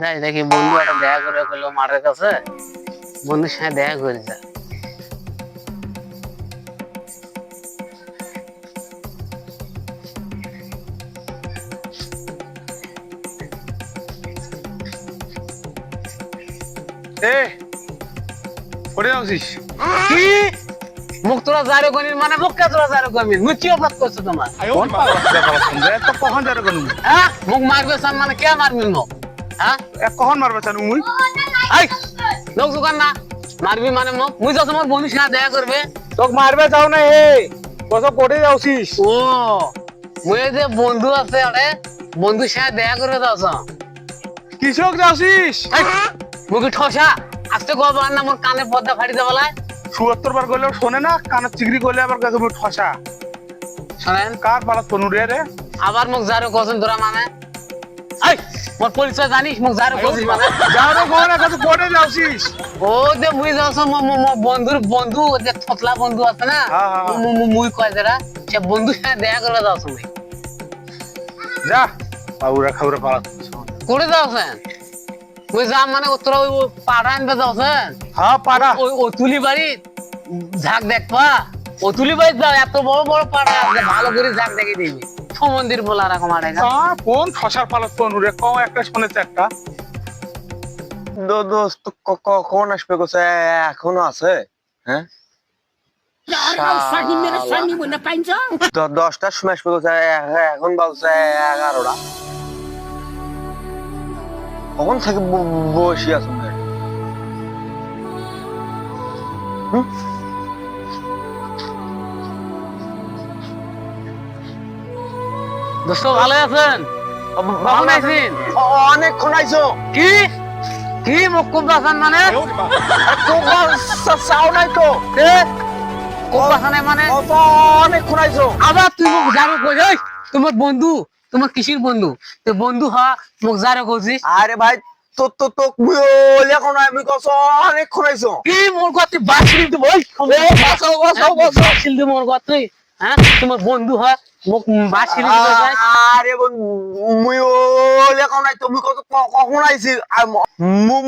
যাই দেখি বন্ধু একটা দেখা করে করলো মাঠের কাছে, বন্ধুর সাথে দেখা করে যা। এ করে যাচ্ছিস কি মুখ তোরা জারো করিস মানে মুখ কে তোরা জারো করবি? মুখ কি অপরাধ করছো তোমার? কোন পাগল তো কখন যাবে কোন হ্যাঁ মুখ মারবে সান মানে কে মারবি মুখ? হ্যাঁ কখন মারবে চান মুই এই লোক দোকান না মারবি মানে মুখ মুই তো তোমার বন্ধুর সাথে দেখা করবে। তোক মারবে যাও না হে কত করে যাচ্ছিস ও মুই যে বন্ধু আছে আরে বন্ধুর সাথে দেখা করে দাওছ। কৃষক যাচ্ছিস মুখে ঠসা আজকে কবার না মোর কানে পর্দা ফাড়ি দেবলায় ৭৪ বার করলেও শোনে না কানে চিগড়ি করলে আবার কাছে মুই ঠসা শোনেন কার পালাত তনুরে রে আবার মুখ জারো করছেন তোরা মানে এই মোর পরিচয় জানিস মুখ জারো করছিস মানে যাও রে কোন কাছে করে যাচ্ছিস ও যে মুই যাওছ বন্ধুর বন্ধু যে থতলা বন্ধু আছে না হ্যাঁ, হ্যাঁ। মুই কয় যারা সে বন্ধুর সাথে দেখা করে যাওছ মুই যা আউরা খাউরা পালাত করে যাওছেন মুই যাম মানে তোরা ওই পাড়া আনবে যাওছেন হ্যাঁ পাড়া ওই অতুলি বাড়ি ঝাঁক দেখবা অতুলি বাড়ি যাও এত বড় বড় পাড়া আছে ভালো করে ঝাঁক দেখে দিবি সমন্দির বলা রকম আড়ে কোন ঠসার পালাত তনুরে কম একটা শুনেছে একটা দোস্ত কখন আসবে কোসে এখনো আছে হ্যাঁ 10টার সময় আসবে কোসে এখন বাজছে 11টা কখন থেকে বসে আছেন দোস্ত ভালো আছেন ভালো আছেন অনেকক্ষণ আইছো কি কি মুখ খুব বাসান মানে তোমার চাও নাই তো খুব বাসানে মানে অনেকক্ষণ আইছো আবার তুই মুখ জারো কই এই তোমার বন্ধু তোমার কিসির বন্ধু তো বন্ধু হ মুখ জারো করছিস আরে ভাই তো বলে এখন আমি কস অনেকক্ষণ আইছো কি মোর কথা বাসিল দিব ওই বাসিল দিব মোর কথা তুই হ্যাঁ তোমার বন্ধু হ মুখ বাসিল দিব ভাই আরে মুই ওলে কোন নাই তুমি কত কখন আইছি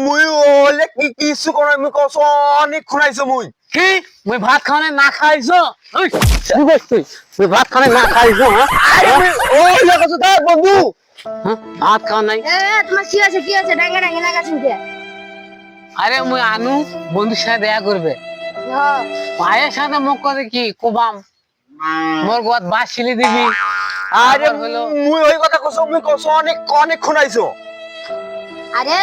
মুই ওলে কি কিছু কোন আমি কস অনেকক্ষণ আইছো মুই কি মুই ভাত খাওয়ানে না খাইছো ওই কি বস তুই ভাত খাওয়ানে না খাইছো হ্যাঁ আরে ওলে কত তার বন্ধু ভাত খাওয়া নাই তোমার কি আছে ডাঙ্গা ডাঙ্গা লাগা শুনতে আরে মুই আনু বন্ধুর সাথে দেখা করবে ভাইয়ের সাথে মুখ করে কি কোবাম মোর গোয়াত বাস ছিলি দিবি আরে আবার হলো মুই ওই কথা কস মুই কস অনেকক্ষণ আইছো আরে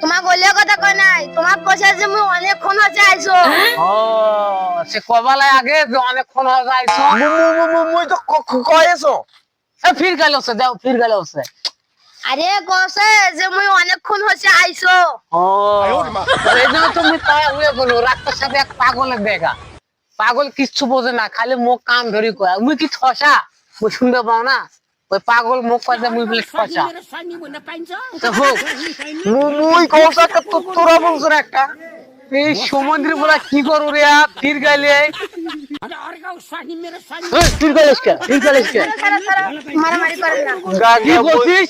তোমার বললে কথা কই নাই তোমার কইছে যে মুই অনেকক্ষণ হচ্ছে আইছো ও সে কবালায় আগে যে অনেকক্ষণ হয়ে যাইছো মুই তো কয়েছো ফির গেল সে দাও ফির গেল সে আরে কইছে যে মুই অনেকক্ষণ হচ্ছে আইছো ও এই জন্য তুমি তাই হয়ে গেলো রাস্তার সাথে এক পাগলের দেখা পাগল কিচ্ছু বোঝে না খালি মুখ কান ধরি কয় মুই কি ঠসা মুই শুনতে পাও না ওই পাগল মুখ কয় মুই বলে ঠসা তো হোক মুই কস একটা তোরা বলছ একটা এই সমুদ্রে বলা কি করু রে ফির গেলে ফির গেলিস কে ফির গেলিস কে মারামারি করে না কি করছিস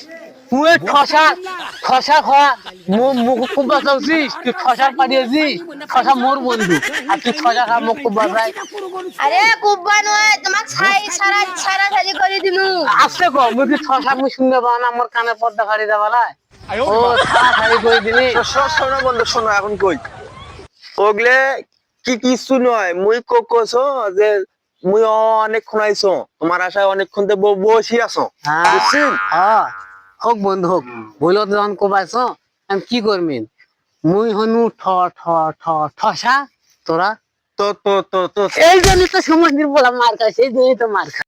তুই ঠসা ঠসা খাওয়া মুখ খুব বাঁচাচ্ছিস তুই ঠসা পাঠিয়েছিস ঠসা মোর বন্ধু আর তুই ঠসা খা মুখ খুব বাঁচাই আরে কুব্বা নয় তোমাক ছাই সারা সারা সাজি করে দিমু আসতে কো মুই কি ঠসা মুই শুনতে পাও না আমার কানে পর্দা ফাড়ি দেওয়ালায় ও সারা ফাড়ি করে দিলি শোনো বন্ধু শোনো এখন কই ওগলে কি কিছু নয় মুই কস যে মুই অনেকক্ষণ আইছো তোমার আশায় অনেকক্ষণ বসি আছো বুঝছিস হ্যাঁ হোক বন্ধু হোক বইল তো যখন কোবাইছ আমি কি করবি মুই হনু ঠ ঠ ঠ ঠসা তোরা তো এই জন্য তো সমুদ্রের বলা মার খাস এই জন্যই তো মার খা